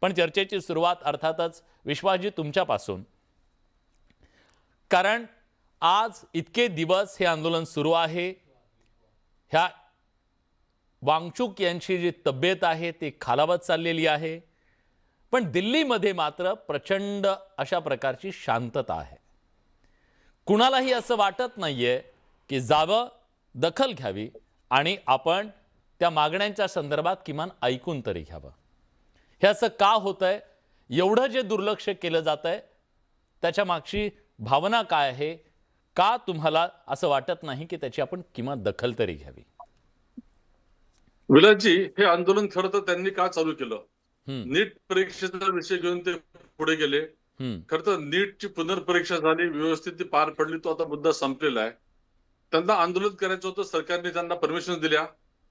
पण चर्चेची सुरुवात अर्थातच विश्वासजी तुमच्यापासून, कारण आज इतके दिवस हे आंदोलन सुरू आहे. ह्या वांगचुक यांची जी तब्येत आहे ती खालावत चाललेली आहे, पण दिल्लीमध्ये मात्र प्रचंड अशा प्रकारची शांतता आहे. कुणालाही असं वाटत नाहीये की जावं, दखल घ्यावी आणि आपण त्या मागण्यांच्या संदर्भात किमान ऐकून तरी घ्यावं. हे असं का होतंय? एवढं जे दुर्लक्ष केलं जातंय त्याच्या मागची भावना काय आहे? का तुम्हाला असं वाटत नाही की त्याची आपण किमान दखल तरी घ्यावी? विलासजी, हे आंदोलन खरं तर त्यांनी का चालू केलं? नीट परीक्षेचा विषय घेऊन ते पुढे गेले. खरं तर नीटची पुनर्परीक्षा झाली, व्यवस्थित ती पार पडली, तो आता मुद्दा संपलेला आहे. त्यांना आंदोलन करायचं होतं, सरकारने त्यांना परमिशन दिल्या,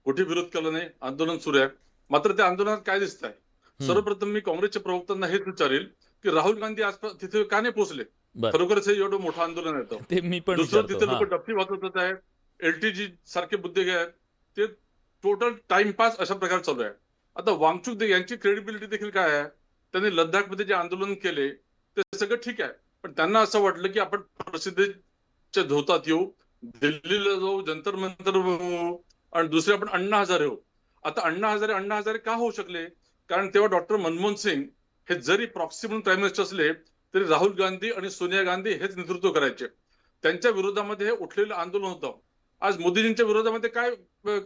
कुठे विरोध केला नाही, आंदोलन सुरू आहे. मात्र त्या आंदोलनात काय दिसतंय? सर्वप्रथम मी काँग्रेसच्या प्रवक्त्यांना हेच विचारेल की राहुल गांधी आज तिथे का नाही पोहोचले? खरोखरच हे एवढं मोठं आंदोलन येतं. दुसरं, तिथे लोक डप्पी वाजवत आहेत, एलटीजी सारखे मुद्दे आहेत, ते टोटल टाइमपास अशा प्रकारे चालू आहे. आता वांगचुक यांची क्रेडिबिलिटी देखील काय आहे? त्यांनी लद्दाखमध्ये जे आंदोलन केले ते सगळं ठीक आहे, पण त्यांना असं वाटलं की आपण प्रसिद्धीच्या धोतात येऊ, दिल्लीला जाऊ, जंतर मंतर आणि दुसरे आपण अण्णा हजारे होऊ. आता अण्णा हजारे का होऊ शकले? कारण तेव्हा डॉक्टर मनमोहन सिंग हे जरी प्रॉक्सी म्हणून प्राईम मिनिस्टर असले तरी राहुल गांधी आणि सोनिया गांधी हेच नेतृत्व करायचे. त्यांच्या विरोधामध्ये हे उठलेलं आंदोलन होतं. आज मोदीजींच्या विरोधामध्ये काय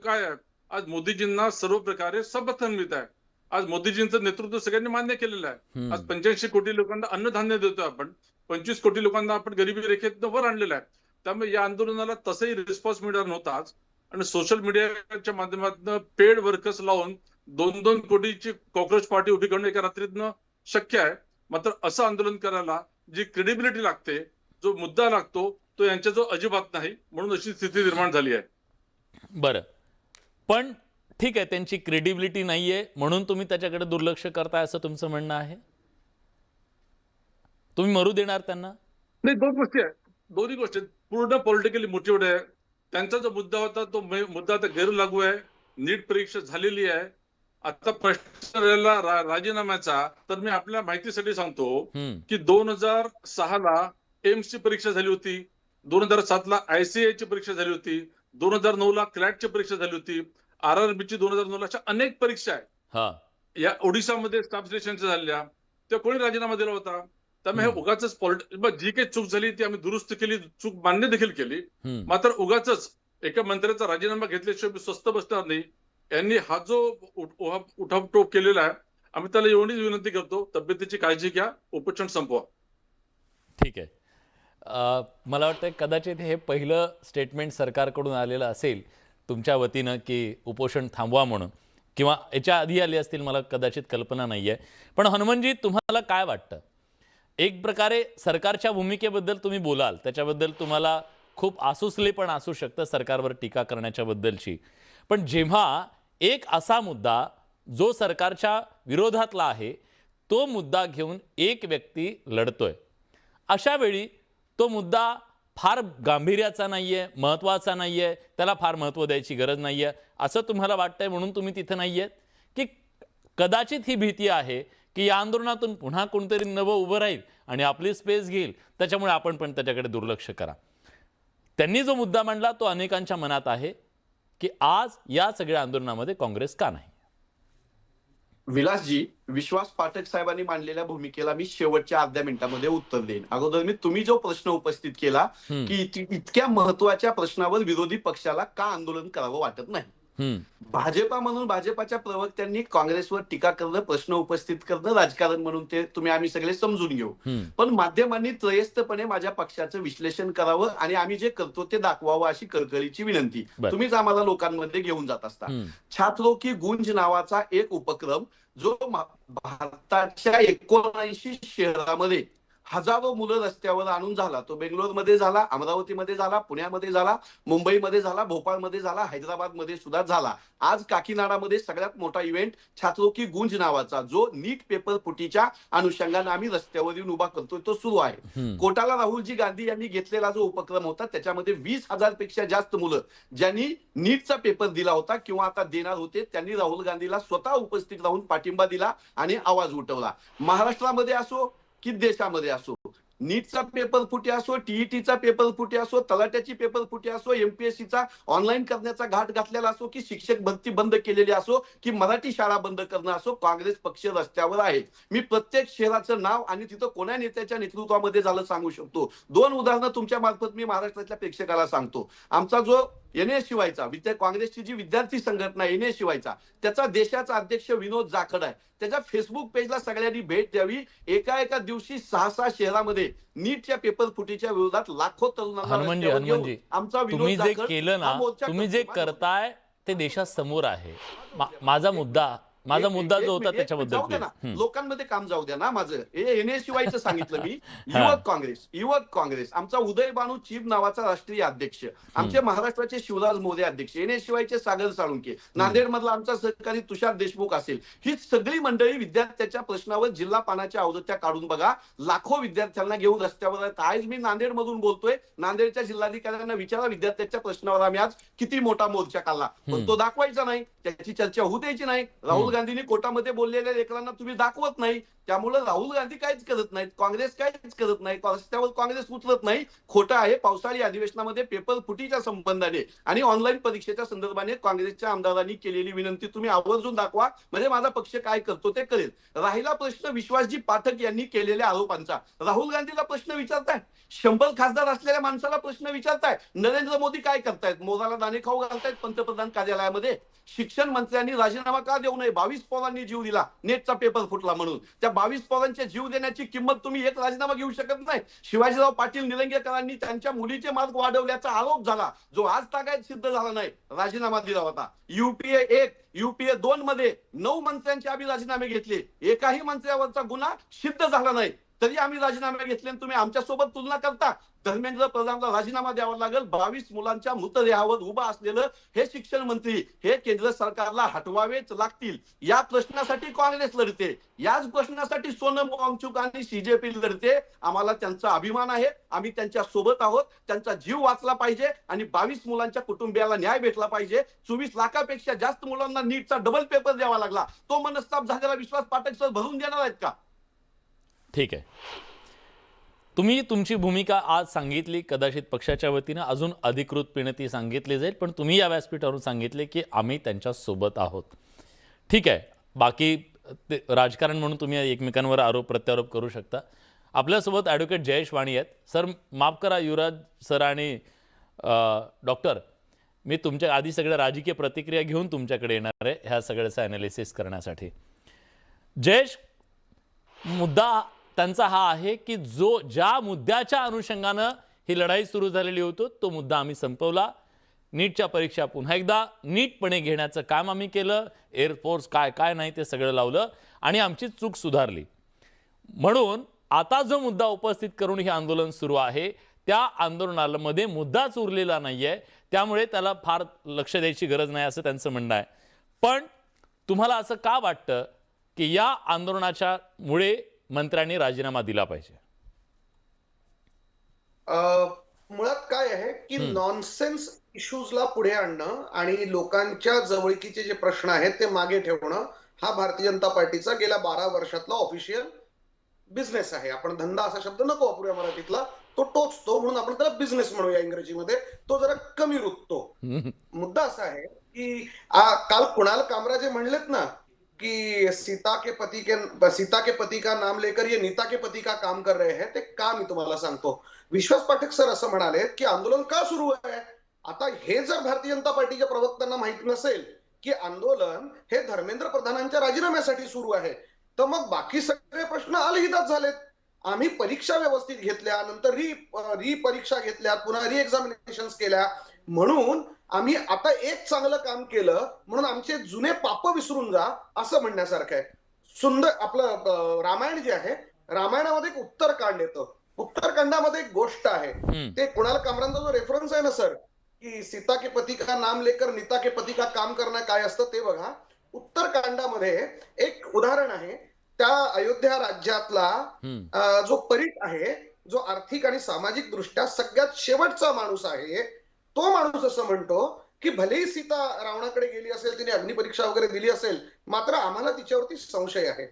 काय आहे? आज मोदीजींना सर्व प्रकारे समर्थन मिळत आहे. आज मोदीजींचं नेतृत्व सगळ्यांनी मान्य केलेलं आहे. आज 85 कोटी लोकांना अन्नधान्य देतोय आपण, 25 कोटी लोकांना आपण गरिबी रेखेतनं वर आणलेलं आहे. त्यामुळे या आंदोलनाला तसंही रिस्पॉन्स मिळणार नव्हताच. आणि सोशल मीडियाच्या माध्यमातून पेड वर्कर्स लावून 2-2 कोटीची कॉक्रोच पार्टी उभी करणं एका रात्रीतनं शक्य आहे. मात्र असं आंदोलन करायला जी क्रेडिबिलिटी लागते, जो मुद्दा लागतो, तो यांच्याजवळ अजिबात नाही, म्हणून अशी स्थिती निर्माण झाली आहे. बरं, पण ठीक आहे, त्यांची क्रेडिबिलिटी नाहीये म्हणून तुम्ही त्याच्याकडे दुर्लक्ष करताय असं तुमचं म्हणणं आहे? तुम्ही मरू देणार त्यांना? नाही, दोन गोष्टी आहेत, दोन्ही गोष्टी पूर्ण पॉलिटिकली मोटिव्हेड आहे. त्यांचा जो मुद्दा होता तो मुद्दा आता गैरलागू आहे. नीट परीक्षा झालेली आहे. आता प्रश्न राहिला राजीनाम्याचा. तर मी आपल्या माहितीसाठी सांगतो की 2006 ला एम्सची परीक्षा झाली होती, 2007 ला ICAI ची परीक्षा झाली होती, 2009 ला क्लॅटची परीक्षा झाली होती, RRBची 2009 ला, अनेक परीक्षा आहेत. या ओडिशामध्ये स्टाफ सिलेक्शनच्या झाल्या, त्या कोणी राजीनामा दिला होता? त्यामुळे हे उगाच जी काही चूक झाली ती आम्ही दुरुस्त केली, चूक मान्य देखील केली. मात्र उगाच एका मंत्र्याचा राजीनामा घेतल्याशिवाय स्वस्त बसणार नाही. यांनी हा जो उठावटोप केलेला आहे, आम्ही त्याला एवढीच विनंती करतो, तब्येतीची काळजी घ्या, उपोषण संपवा. ठीक आहे. मला वाटतं कदाचित हे पहिलं स्टेटमेंट सरकारकडून आलेलं असेल तुमच्या वतीनं की उपोषण थांबवा म्हणून, किंवा याच्या आधी आली असतील, मला कदाचित कल्पना नाही आहे. पण हनुमंतजी, तुम्हाला काय वाटतं? एक प्रकारे सरकारच्या भूमिकेबद्दल तुम्ही बोलाल, त्याच्याबद्दल तुम्हाला खूप आसुसले पण असू शकतं सरकारवर टीका करण्याच्या बद्दलची, पण जेव्हा एक असा मुद्दा जो सरकारच्या विरोधातला आहे तो मुद्दा घेऊन एक व्यक्ती लढतोय, अशा वेळी तो मुद्दा फार गांभीर्याचा नाहीये, महत्त्वाचा नाहीये, त्याला फार महत्त्व द्यायची गरज नाहीये असं तुम्हाला वाटतंय म्हणून तुम्ही तिथे नाहीयेत? की कदाचित ही भीती आहे की या आंदोलनातून पुन्हा कोणतरी नवं उभं राहील आणि आपली स्पेस घेईल, त्याच्यामुळे आपण पण त्याच्याकडे दुर्लक्ष करा? त्यांनी जो मुद्दा मांडला तो अनेकांच्या मनात आहे की आज या सगळ्या आंदोलनामध्ये काँग्रेस का नाही? विलासजी, विश्वास पाठक साहेबांनी मांडलेल्या भूमिकेला मी शेवटच्या अर्ध्या मिनिटामध्ये उत्तर देईन. अगोदर तुम्ही जो प्रश्न उपस्थित केला की इतक्या महत्वाच्या प्रश्नावर विरोधी पक्षाला का आंदोलन करावं वाटत नाही, भाजपा म्हणून भाजपाच्या प्रवक्त्यांनी काँग्रेसवर टीका करणं, प्रश्न उपस्थित करणं राजकारण म्हणून ते आम्ही सगळे समजून घेऊ. पण माध्यमांनी त्रयस्थपणे माझ्या पक्षाचं विश्लेषण करावं आणि आम्ही जे करतो ते दाखवावं अशी कळकळीची विनंती. तुम्हीच आम्हाला लोकांमध्ये घेऊन जात असता. छात्रों की गूंज नावाचा एक उपक्रम जो भारताच्या 79 शहरामध्ये हजारो मुलं रस्त्यावर आणून झाला. तो बेंगलोरमध्ये झाला, अमरावतीमध्ये झाला, पुण्यामध्ये झाला, मुंबईमध्ये झाला, भोपाळमध्ये झाला, हैदराबादमध्ये सुद्धा झाला. आज काकीनाडामध्ये सगळ्यात मोठा इव्हेंट छात्रों की गूंज नावाचा, जो नीट पेपर फुटीच्या अनुषंगाने आम्ही रस्त्यावर येऊन उभा करतोय, तो सुरू आहे. कोटाला राहुलजी गांधी यांनी घेतलेला जो उपक्रम होता त्याच्यामध्ये 20,000 पेक्षा जास्त मुलं ज्यांनी नीटचा पेपर दिला होता किंवा आता देणार होते, त्यांनी राहुल गांधीला स्वतः उपस्थित राहून पाठिंबा दिला आणि आवाज उठवला. महाराष्ट्रामध्ये असो की देशामध्ये असो, नीटचा पेपर फुटे असो, टीईटीचा पेपर फुटे असो, तलाट्याची पेपर फुटे असो, एमपीएससीचा ऑनलाईन करण्याचा घाट घातलेला असो, की शिक्षक भरती बंद केलेली असो, की मराठी शाळा बंद करणं असो, काँग्रेस पक्ष रस्त्यावर आहे. मी प्रत्येक शहराचं नाव आणि तिथं कोणा नेत्याच्या नेतृत्वामध्ये झालं सांगू शकतो. 2 उदाहरणं तुमच्या मार्फत मी महाराष्ट्रातल्या प्रेक्षकाला सांगतो. आमचा जो NA-शिवायचा काँग्रेसची जी विद्यार्थी संघटना NA-शिवायचा, त्याचा देशाचा अध्यक्ष विनोद जाखड आहे. त्याच्या फेसबुक पेजला सगळ्यांनी भेट द्यावी. एका दिवशी 6 शहरामध्ये नीटच्या पेपर फुटीच्या विरोधात लाखो तरुणांना हनुमानजी, आमचा तुम्ही जे केलं ना, तुम्ही जे करताय ते देशासमोर आहे. माझा मुद्दा जो होता त्याच्याबद्दल लोकांमध्ये काम जाऊ द्या ना माझं. NA-शिवायचं सांगितलं मी. युवक काँग्रेस आमचा उदय बानू चीब नावाचा राष्ट्रीय अध्यक्ष, आमचे महाराष्ट्राचे शिवराज मोरे अध्यक्ष, NA-शिवायचे सागर साळुंके, नांदेड मधला आमचा सहकारी तुषार देशमुख असेल, ही सगळी मंडळी विद्यार्थ्याच्या प्रश्नावर जिल्हा पानाच्या आवृत्त्या काढून बघा. लाखो विद्यार्थ्यांना घेऊन रस्त्यावर आहेत. आज मी नांदेड मधून बोलतोय. नांदेडच्या जिल्हाधिकाऱ्यांना विचारा विद्यार्थ्याच्या प्रश्नावर आम्ही आज किती मोठा मोर्चा काढला, पण तो दाखवायचा नाही, त्याची चर्चा होऊ द्यायची नाही. राहुल गांधींनी कोर्टामध्ये बोललेल्या लेकरांना तुम्ही दाखवत नाही. त्यामुळे राहुल गांधी काहीच करत नाहीत, काँग्रेस काहीच करत नाही, रस्त्यावर काँग्रेस उतरत नाही. खोटं आहे. पावसाळी अधिवेशनामध्ये पेपर फुटीच्या संबंधाने आणि ऑनलाईन परीक्षेच्या संदर्भाने काँग्रेसच्या आमदारांनी केलेली विनंती तुम्ही आवर्जून दाखवा, म्हणजे माझा पक्ष काय करतो ते कळेल. राहिला प्रश्न विश्वासजी पाठक यांनी केलेल्या आरोपांचा. राहुल गांधीला प्रश्न विचारताय, 100 खासदार असलेल्या माणसाला प्रश्न विचारताय. नरेंद्र मोदी काय करतायत? मोराला दाणे खाऊ घालतायत पंतप्रधान कार्यालयामध्ये. शिक्षण मंत्र्यांनी राजीनामा का देऊ नये? 22 पोरांनी जीव दिला नेटचा पेपर फुटला म्हणून. त्या 22 पोरांचे जीव देण्याची किंमत तुम्ही एक राजीनामा घेऊ शकत नाही. शिवाजीराव पाटील निलंगेकरांनी त्यांच्या मुलीचे मार्क वाढवल्याचा आरोप झाला, जो आज तागायत सिद्ध झाला नाही, राजीनामा दिला होता. UPA 1 UPA 2 मध्ये 9 मंत्र्यांचे आम्ही राजीनामे घेतले. एकाही मंत्र्यावरचा गुन्हा सिद्ध झाला नाही, तरी आम्ही राजीनामे घेतले आणि तुम्ही आमच्यासोबत तुलना करता. धर्मेंद्र प्रधानला राजीनामा द्यावा लागेल. 22 मुलांच्या मृतदेहावर उभा असलेलं हे शिक्षण मंत्री हे केंद्र सरकारला हटवावेच लागतील. या प्रश्नासाठी काँग्रेस लढते, याच प्रश्नासाठी सोनम वांगचुक आणि CJP लढते. आम्हाला त्यांचा अभिमान आहे, आम्ही त्यांच्या सोबत आहोत. त्यांचा जीव वाचला पाहिजे आणि 22 मुलांच्या कुटुंबियाला न्याय भेटला पाहिजे. 24 लाखापेक्षा जास्त मुलांना नीटचा डबल पेपर द्यावा लागला. तो मनस्ताप झालेला विश्वास पाठक सर भरून देणार आहेत का? ठीक आहे, तुम्ही तुमची भूमिका आज सांगितली. कदाचित पक्षाच्या वतीनं अजून अधिकृतपणे ती सांगितली जाईल, पण तुम्ही या व्यासपीठावरून सांगितले की आम्ही त्यांच्या सोबत आहोत. ठीक आहे, बाकी राजकारण म्हणून तुम्ही एकमेकांवर आरोप प्रत्यारोप करू शकता. आपल्यासोबत ॲडव्होकेट जयेश वाणी आहेत. सर माफ करा, युवराज सर आणि डॉक्टर, मी तुमच्या आधी सगळ्या राजकीय प्रतिक्रिया घेऊन तुमच्याकडे येणार आहे ह्या सगळ्याचं ॲनालिसिस करण्यासाठी. जयेश, मुद्दा त्यांचा हा आहे की ज्या मुद्द्याच्या अनुषंगानं ही लढाई सुरू झालेली होती तो मुद्दा आम्ही संपवला. नीटच्या परीक्षा पुन्हा एकदा नीटपणे घेण्याचं काम आम्ही केलं. एअरफोर्स काय नाही ते सगळं लावलं आणि आमची चूक सुधारली. म्हणून आता जो मुद्दा उपस्थित करून हे आंदोलन सुरू आहे, त्या आंदोलनामध्ये मुद्दाच उरलेला नाहीये, त्यामुळे त्याला फार लक्ष द्यायची गरज नाही असं त्यांचं म्हणणं आहे. पण तुम्हाला असं का वाटतं की या आंदोलनाच्या मुळे मंत्र्यांनी राजीनामा दिला पाहिजे? मुळात काय आहे की नॉनसेन्स इश्यूजला पुढे आणणं आणि लोकांच्या जवळकीचे जे प्रश्न आहेत ते मागे ठेवणं हा भारतीय जनता पार्टीचा गेल्या 12 वर्षातला ऑफिशियल बिझनेस आहे. आपण धंदा असा शब्द नको वापरूया मराठीतला, तो टोचतो म्हणून आपण त्याला बिझनेस म्हणूया इंग्रजीमध्ये, तो जरा कमी रुततो. मुद्दा असा आहे की काल कुणाल कामराजे म्हणलेत ना कि सीता के पति का नाम लेकर ये नीता के पति का काम कर रहे हैं. ते का मी तुम्हाला सांगतो. विश्वास पाठक सर असं म्हणाले की आंदोलन का सुरू आहे. आता हे जर भारतीय जनता पार्टीच्या प्रवक्त्यांना माहित नसेल की आंदोलन हे धर्मेंद्र प्रधानांच्या राजीनाम्यासाठी सुरू आहे, तर मग बाकी सगळे प्रश्न अलहिदाच झालेत. आम्ही परीक्षा व्यवस्थित घेतल्या, नंतर री परीक्षा घेतल्या, पुन्हा री एक्झामिनेशन्स केल्या, म्हणून आम्ही आता एक चांगलं काम केलं म्हणून आमचे जुने पाप विसरून जा असं म्हणण्यासारखं आहे. सुंदर आपलं रामायण जे आहे, रामायणामध्ये एक उत्तरकांड येतं. उत्तरकांडामध्ये एक गोष्ट आहे, ते कुणाल कामरांचा जो रेफरन्स आहे ना सर, की सीता के पती का नाम लेकर नीता के पती का काम करणं काय असतं ते बघा. उत्तरकांडामध्ये एक उदाहरण आहे. त्या अयोध्या राज्यातला जो परीट आहे, जो आर्थिक आणि सामाजिक दृष्ट्या सगळ्यात शेवटचा माणूस आहे, तो माणूस असं म्हणतो की भलेही सीता रावणाकडे गेली असेल, तिने अग्निपरीक्षा वगैरे दिली असेल, मात्र आम्हाला तिच्यावरती संशय आहे.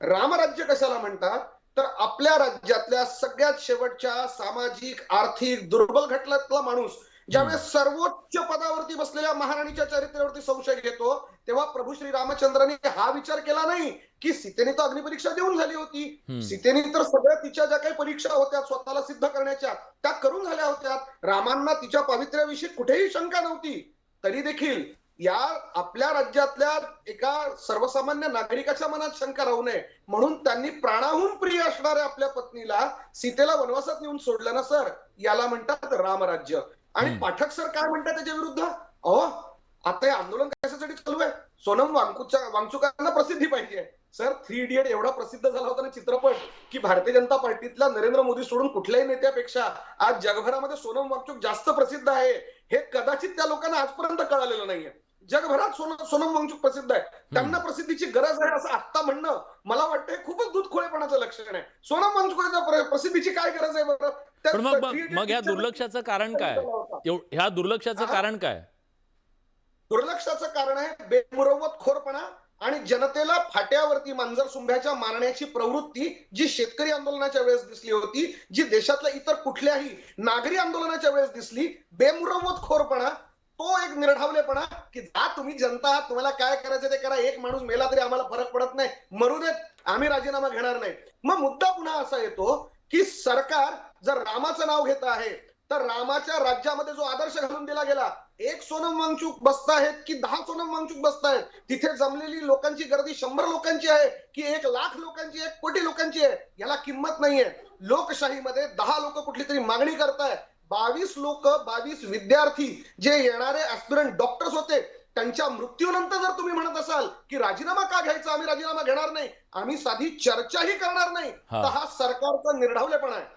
रामराज्य कशाला म्हणतात, तर आपल्या राज्यातल्या सगळ्यात शेवटच्या सामाजिक आर्थिक दुर्बल घटकातला माणूस ज्यावेळेस सर्वोच्च पदावरती बसलेल्या महाराणीच्या चरित्र्यावरती संशय घेतो, तेव्हा प्रभू श्री रामचंद्रांनी हा विचार केला नाही की सीतेने तर अग्निपरीक्षा देऊन झाली होती, सीतेने तर सगळ्या तिच्या ज्या काही परीक्षा होत्या स्वतःला सिद्ध करण्याच्या त्या करून झाल्या होत्या, रामांना तिच्या पावित्र्याविषयी कुठेही शंका नव्हती, तरी देखील या आपल्या राज्यातल्या एका सर्वसामान्य नागरिकाच्या मनात शंका राहू नये म्हणून त्यांनी प्राणाहून प्रिय असणाऱ्या आपल्या पत्नीला सीतेला वनवासात नेऊन सोडलं ना सर. याला म्हणतात रामराज्य. आणि पाठक सर काय म्हणतात त्याच्या विरुद्ध, अहो आता हे आंदोलन कशासाठी चालू आहे, सोनम वांगचुकांना प्रसिद्धी पाहिजे. सर 3 इडियट एवढा प्रसिद्ध झाला होता ना चित्रपट की भारतीय जनता पार्टीतल्या नरेंद्र मोदी सोडून कुठल्याही नेत्यापेक्षा आज जगभरामध्ये सोनम वांगचुक जास्त प्रसिद्ध आहे. हे कदाचित त्या लोकांना आजपर्यंत कळालेलं नाहीये. जगभरात सोनम वांगचुक प्रसिद्ध आहे, त्यांना प्रसिद्धीची गरज आहे असं आता म्हणणं मला वाटतं खूपच दूधखोळेपणाचं लक्षण आहे. सोनम वांगचुकांच्या प्रसिद्धीची काय गरज आहे बरं? पण मग ह्या दुर्लक्षाचं कारण काय, ह्या दुर्लक्षाचं कारण काय? दुर्लक्षाचं कारण आहे बेमुरवत खोरपणा आणि जनतेला फाट्यावरती मांजर सुंभ्याच्या मारण्याची प्रवृत्ती जी शेतकरी आंदोलनाच्या वेळेस दिसली होती, जी देशातल्या इतर कुठल्याही नागरी आंदोलनाच्या वेळेस दिसली. बेमुरवत खोरपणा, तो एक निर्ढावलेपणा की जा तुम्ही जनता आहात, तुम्हाला काय करायचं ते करा, एक माणूस मेला तरी आम्हाला फरक पडत नाही, मरू देत, आम्ही राजीनामा घेणार नाही. मग मुद्दा पुन्हा असा येतो की सरकार जर रामाचं नाव घेत आहे तर रामाच्या राज्यामध्ये जो आदर्श घालून दिला गेला, एक सोनम वांगचुक बसतायत की 10 सोनम वांगचुक बसतायत, तिथे जमलेली लोकांची गर्दी 100 लोकांची आहे की 1 लाख लोकांची, 1 कोटी लोकांची आहे, याला किंमत नाहीये. लोकशाहीमध्ये 10 लोक कुठली तरी मागणी करतायत, 22 लोक, 22 विद्यार्थी जे येणारे ऍस्पिरंट डॉक्टर्स होते, त्यांच्या मृत्यूनंतर जर तुम्ही म्हणत असाल की राजीनामा का घ्यायचा, आम्ही राजीनामा घेणार नाही, आम्ही साधी चर्चाही करणार नाही, तर हा सरकारचा निर्ढावलेपणा आहे.